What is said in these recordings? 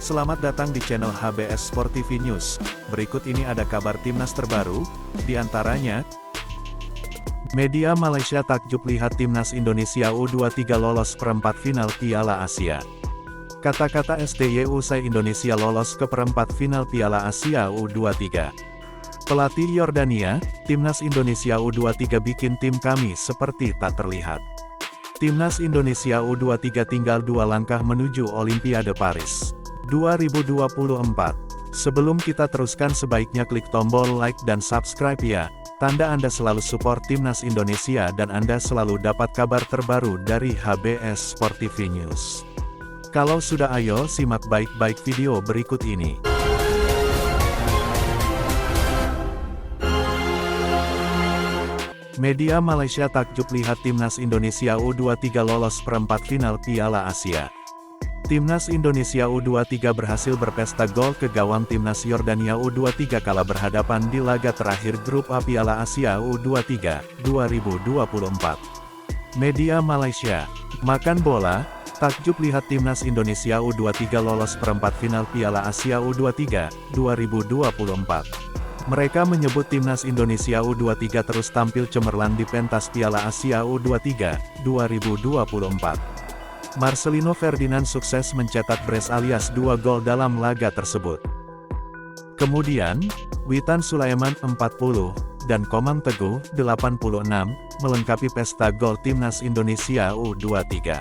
Selamat datang di channel HBS Sport TV News. Berikut ini ada kabar timnas terbaru, di antaranya, media Malaysia takjub lihat timnas Indonesia U23 lolos perempat final Piala Asia. Kata-kata STY usai Indonesia lolos ke perempat final Piala Asia U23. Pelatih Yordania, timnas Indonesia U23 bikin tim kami seperti tak terlihat. Timnas Indonesia U23 tinggal 2 langkah menuju Olimpiade Paris 2024. Sebelum kita teruskan, sebaiknya klik tombol like dan subscribe ya. Tanda Anda selalu support timnas Indonesia dan Anda selalu dapat kabar terbaru dari HBS Sport TV News. Kalau sudah, ayo simak baik-baik video berikut ini. Media Malaysia takjub lihat timnas Indonesia U23 lolos perempat final Piala Asia. Timnas Indonesia U23 berhasil berpesta gol ke gawang timnas Yordania U23 kala berhadapan di laga terakhir grup A Piala Asia U23 2024. Media Malaysia makan bola takjub lihat timnas Indonesia U23 lolos perempat final Piala Asia U23 2024. Mereka menyebut timnas Indonesia U23 terus tampil cemerlang di pentas Piala Asia U23 2024. Marcelino Ferdinand sukses mencetak brace alias 2 gol dalam laga tersebut. Kemudian, Witan Sulaiman 40, dan Komang Teguh 86, melengkapi pesta gol timnas Indonesia U23.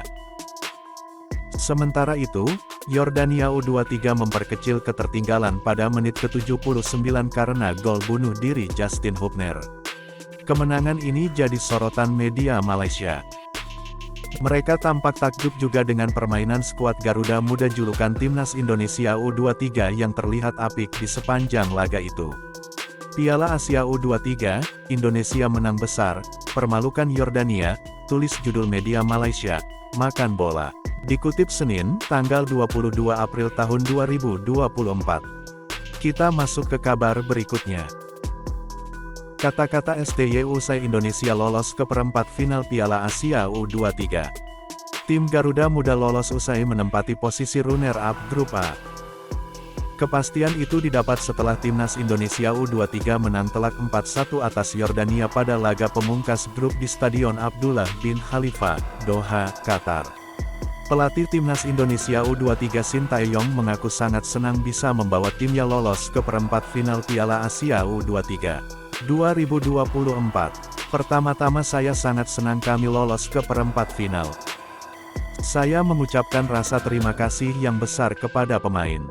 Sementara itu, Yordania U23 memperkecil ketertinggalan pada menit ke-79 karena gol bunuh diri Justin Hubner. Kemenangan ini jadi sorotan media Malaysia. Mereka tampak takjub juga dengan permainan skuad Garuda Muda julukan timnas Indonesia U23 yang terlihat apik di sepanjang laga itu. Piala Asia U23, Indonesia menang besar, permalukan Yordania, tulis judul media Malaysia, makan bola. Dikutip Senin, tanggal 22 April tahun 2024. Kita masuk ke kabar berikutnya. Kata-kata STY usai Indonesia lolos ke perempat final Piala Asia U23. Tim Garuda Muda lolos usai menempati posisi runner-up Grup A. Kepastian itu didapat setelah timnas Indonesia U23 menang telak 4-1 atas Yordania pada laga pemungkas grup di Stadion Abdullah bin Khalifa, Doha, Qatar. Pelatih timnas Indonesia U23 Sintayong mengaku sangat senang bisa membawa timnya lolos ke perempat final Piala Asia U23 2024. Pertama-tama saya sangat senang kami lolos ke perempat final. Saya mengucapkan rasa terima kasih yang besar kepada pemain.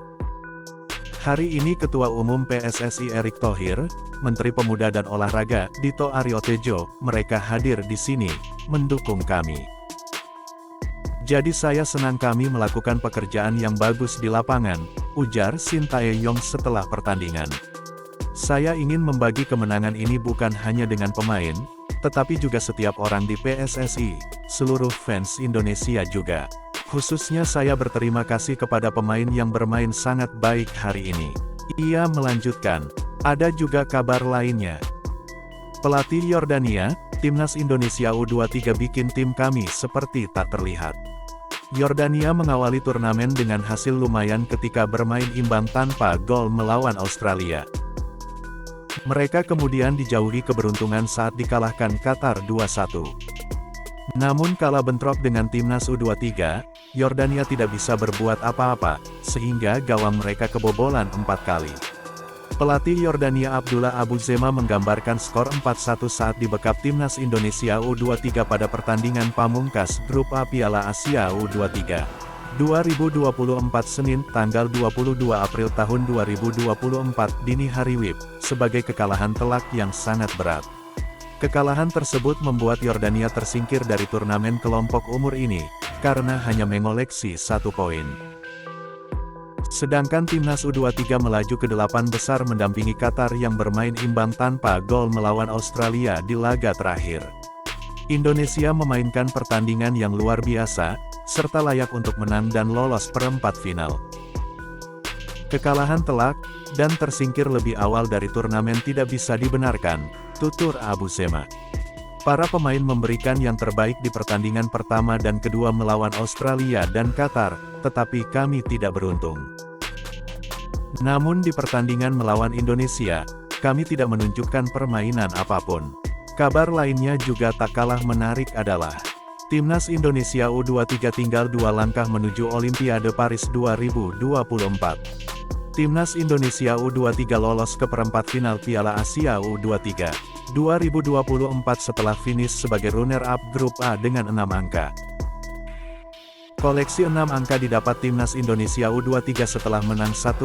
Hari ini Ketua Umum PSSI Erick Thohir, Menteri Pemuda dan Olahraga, Dito Aryo Tejo, mereka hadir di sini, mendukung kami. Jadi saya senang kami melakukan pekerjaan yang bagus di lapangan, ujar Sintayong setelah pertandingan. Saya ingin membagi kemenangan ini bukan hanya dengan pemain, tetapi juga setiap orang di PSSI, seluruh fans Indonesia juga. Khususnya saya berterima kasih kepada pemain yang bermain sangat baik hari ini. Ia melanjutkan, ada juga kabar lainnya. Pelatih Yordania, timnas Indonesia U23 bikin tim kami seperti tak terlihat. Yordania mengawali turnamen dengan hasil lumayan ketika bermain imbang tanpa gol melawan Australia. Mereka kemudian dijauhi keberuntungan saat dikalahkan Qatar 2-1. Namun kala bentrok dengan timnas U23, Yordania tidak bisa berbuat apa-apa, sehingga gawang mereka kebobolan 4 kali. Pelatih Yordania Abdullah Abu Zema menggambarkan skor 4-1 saat dibekap timnas Indonesia U23 pada pertandingan pamungkas Grup A Piala Asia U23 2024 Senin, tanggal 22 April tahun 2024 dini hari WIB, sebagai kekalahan telak yang sangat berat. Kekalahan tersebut membuat Yordania tersingkir dari turnamen kelompok umur ini, karena hanya mengoleksi 1 poin. Sedangkan timnas U23 melaju ke 8 besar mendampingi Qatar yang bermain imbang tanpa gol melawan Australia di laga terakhir. Indonesia memainkan pertandingan yang luar biasa, serta layak untuk menang dan lolos perempat final. Kekalahan telak, dan tersingkir lebih awal dari turnamen tidak bisa dibenarkan, tutur Abu Zema. Para pemain memberikan yang terbaik di pertandingan pertama dan kedua melawan Australia dan Qatar, tetapi kami tidak beruntung. Namun di pertandingan melawan Indonesia, kami tidak menunjukkan permainan apapun. Kabar lainnya juga tak kalah menarik adalah Timnas Indonesia U23 tinggal 2 langkah menuju Olimpiade Paris 2024. Timnas Indonesia U23 lolos ke perempat final Piala Asia U23 2024 setelah finish sebagai runner-up grup A dengan 6 angka. Koleksi 6 angka didapat Timnas Indonesia U23 setelah menang 1-0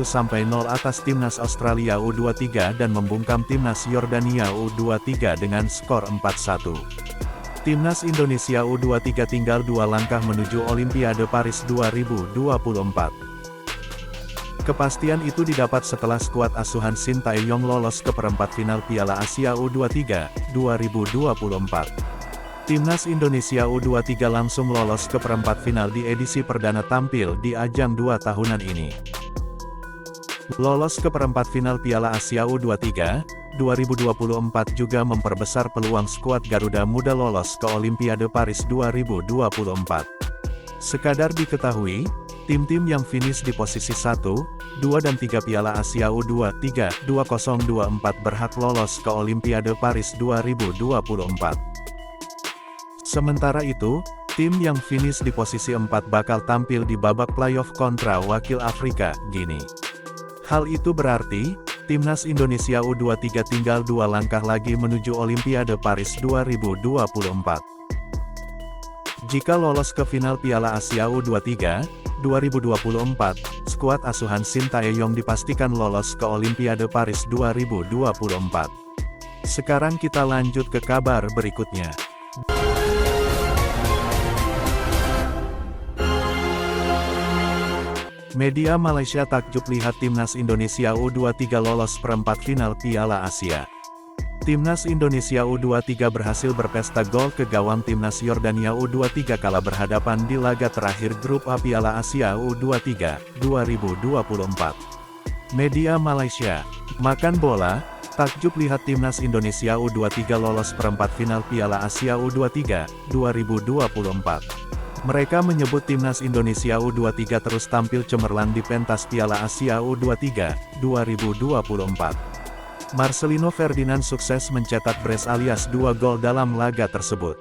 atas Timnas Australia U23 dan membungkam Timnas Yordania U23 dengan skor 4-1. Timnas Indonesia U23 tinggal 2 langkah menuju Olimpiade Paris 2024. Kepastian itu didapat setelah skuad asuhan Shin Tae-yong lolos ke perempat final Piala Asia U23 2024. Timnas Indonesia U23 langsung lolos ke perempat final di edisi perdana tampil di ajang 2 tahunan ini. Lolos ke perempat final Piala Asia U23 2024 juga memperbesar peluang skuad Garuda Muda lolos ke Olimpiade Paris 2024. Sekadar diketahui, tim-tim yang finish di posisi 1, 2 dan 3 Piala Asia U23 2024 berhak lolos ke Olimpiade Paris 2024. Sementara itu, tim yang finish di posisi 4 bakal tampil di babak playoff kontra wakil Afrika, Gini. Hal itu berarti, Timnas Indonesia U23 tinggal 2 langkah lagi menuju Olimpiade Paris 2024. Jika lolos ke final Piala Asia U23 2024, skuad asuhan Shin Tae-yong dipastikan lolos ke Olimpiade Paris 2024. Sekarang kita lanjut ke kabar berikutnya. Media Malaysia takjub lihat Timnas Indonesia U23 lolos perempat final Piala Asia. Timnas Indonesia U23 berhasil berpesta gol ke gawang Timnas Yordania U23 kala berhadapan di laga terakhir grup A Piala Asia U23 2024. Media Malaysia, makan bola, takjub lihat Timnas Indonesia U23 lolos perempat final Piala Asia U23 2024. Mereka menyebut Timnas Indonesia U23 terus tampil cemerlang di pentas Piala Asia U23 2024. Marcelino Ferdinand sukses mencetak brace alias 2 gol dalam laga tersebut.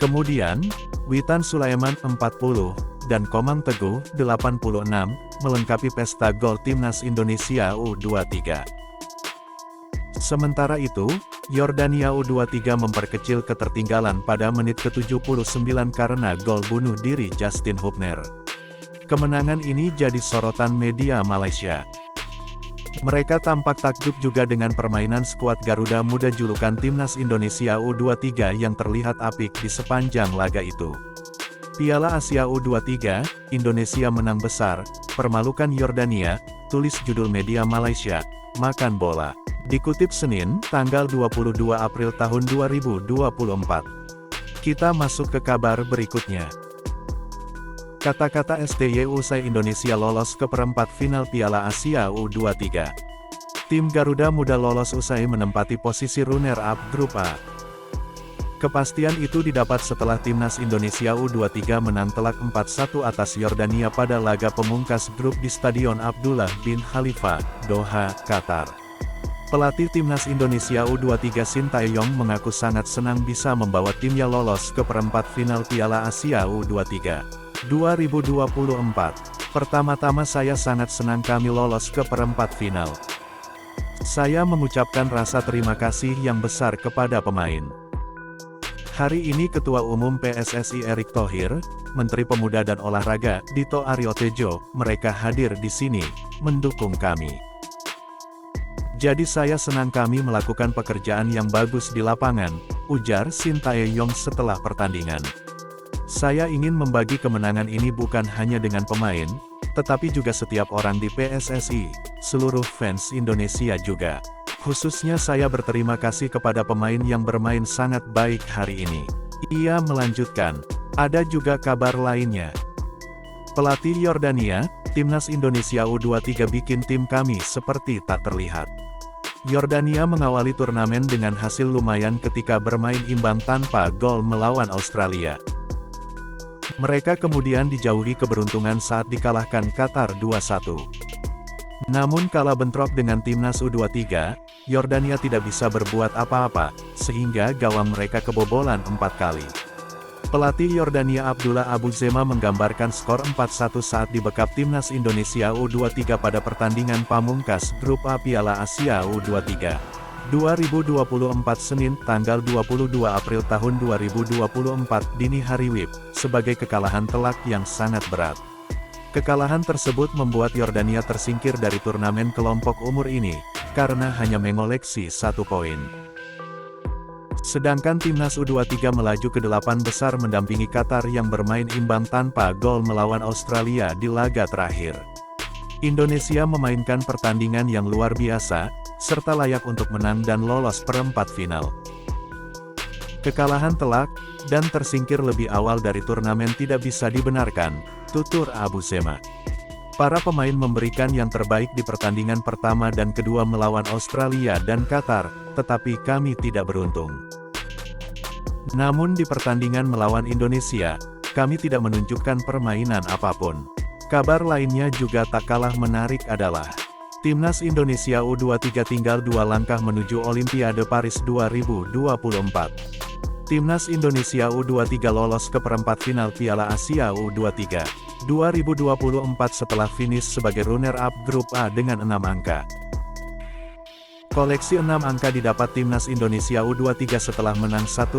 Kemudian, Witan Sulaiman 40 dan Komang Teguh 86 melengkapi pesta gol Timnas Indonesia U23. Sementara itu, Yordania U23 memperkecil ketertinggalan pada menit ke-79 karena gol bunuh diri Justin Hubner. Kemenangan ini jadi sorotan media Malaysia. Mereka tampak takjub juga dengan permainan skuad Garuda Muda julukan Timnas Indonesia U23 yang terlihat apik di sepanjang laga itu. Piala Asia U23, Indonesia menang besar, permalukan Yordania, tulis judul media Malaysia, makan bola. Dikutip Senin, tanggal 22 April tahun 2024. Kita masuk ke kabar berikutnya. Kata-kata STY usai Indonesia lolos ke perempat final Piala Asia U23. Tim Garuda Muda lolos usai menempati posisi runner-up grup A. Kepastian itu didapat setelah Timnas Indonesia U23 menang telak 4-1 atas Yordania pada laga pemungkas grup di Stadion Abdullah bin Khalifa, Doha, Qatar. Pelatih Timnas Indonesia U23 Shin Tae-yong mengaku sangat senang bisa membawa timnya lolos ke perempat final Piala Asia U23 2024. Pertama-tama saya sangat senang kami lolos ke perempat final. Saya mengucapkan rasa terima kasih yang besar kepada pemain. Hari ini Ketua Umum PSSI Erick Thohir, Menteri Pemuda dan Olahraga Dito Aryo Tejo, mereka hadir di sini, mendukung kami. Jadi saya senang kami melakukan pekerjaan yang bagus di lapangan, ujar Shin Tae-yong setelah pertandingan. Saya ingin membagi kemenangan ini bukan hanya dengan pemain, tetapi juga setiap orang di PSSI, seluruh fans Indonesia juga. Khususnya saya berterima kasih kepada pemain yang bermain sangat baik hari ini. Ia melanjutkan, ada juga kabar lainnya. Pelatih Yordania, Timnas Indonesia U23 bikin tim kami seperti tak terlihat. Yordania mengawali turnamen dengan hasil lumayan ketika bermain imbang tanpa gol melawan Australia. Mereka kemudian dijauhi keberuntungan saat dikalahkan Qatar 2-1. Namun kala bentrok dengan timnas U23, Yordania tidak bisa berbuat apa-apa, sehingga gawang mereka kebobolan 4 kali. Pelatih Yordania Abdullah Abu Zema menggambarkan skor 4-1 saat dibekap timnas Indonesia U23 pada pertandingan pamungkas Grup A Piala Asia U23. 2024 Senin, tanggal 22 April tahun 2024 dini hari WIB, sebagai kekalahan telak yang sangat berat. Kekalahan tersebut membuat Yordania tersingkir dari turnamen kelompok umur ini, karena hanya mengoleksi 1 poin. Sedangkan timnas U23 melaju ke 8 besar mendampingi Qatar yang bermain imbang tanpa gol melawan Australia di laga terakhir. Indonesia memainkan pertandingan yang luar biasa, serta layak untuk menang dan lolos perempat final. Kekalahan telak, dan tersingkir lebih awal dari turnamen tidak bisa dibenarkan, tutur Abu Zema. Para pemain memberikan yang terbaik di pertandingan pertama dan kedua melawan Australia dan Qatar, tetapi kami tidak beruntung. Namun di pertandingan melawan Indonesia, kami tidak menunjukkan permainan apapun. Kabar lainnya juga tak kalah menarik adalah Timnas Indonesia U23 tinggal 2 langkah menuju Olimpiade Paris 2024. Timnas Indonesia U23 lolos ke perempat final Piala Asia U23 2024 setelah finish sebagai runner-up Grup A dengan 6 angka. Koleksi 6 angka didapat Timnas Indonesia U23 setelah menang 1-0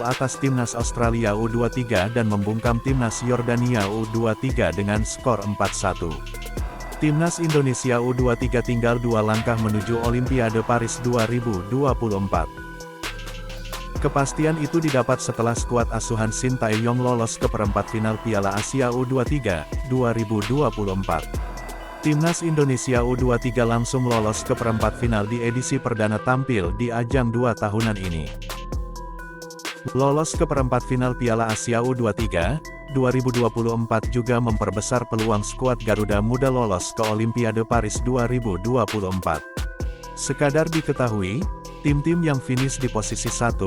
atas Timnas Australia U23 dan membungkam Timnas Yordania U23 dengan skor 4-1. Timnas Indonesia U23 tinggal 2 langkah menuju Olimpiade Paris 2024. Kepastian itu didapat setelah skuad asuhan Shin Tae-yong lolos ke perempat final Piala Asia U23 2024. Timnas Indonesia U23 langsung lolos ke perempat final di edisi perdana tampil di ajang 2 tahunan ini. Lolos ke perempat final Piala Asia U23 2024 juga memperbesar peluang skuad Garuda Muda lolos ke Olimpiade Paris 2024. Sekadar diketahui, tim-tim yang finish di posisi 1,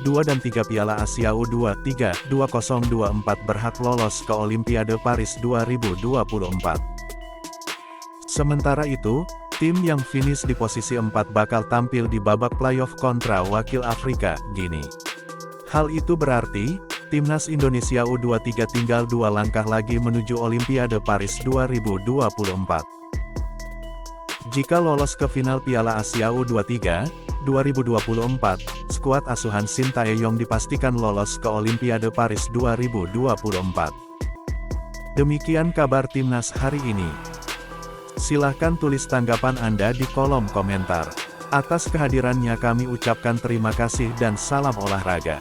2 dan 3 Piala Asia U23 2024 berhak lolos ke Olimpiade Paris 2024. Sementara itu, tim yang finish di posisi 4 bakal tampil di babak playoff kontra wakil Afrika, Guinea. Hal itu berarti, Timnas Indonesia U23 tinggal 2 langkah lagi menuju Olimpiade Paris 2024. Jika lolos ke final Piala Asia U23 2024, skuad asuhan Shin Tae-yong dipastikan lolos ke Olimpiade Paris 2024. Demikian kabar Timnas hari ini. Silahkan tulis tanggapan Anda di kolom komentar. Atas kehadirannya kami ucapkan terima kasih dan salam olahraga.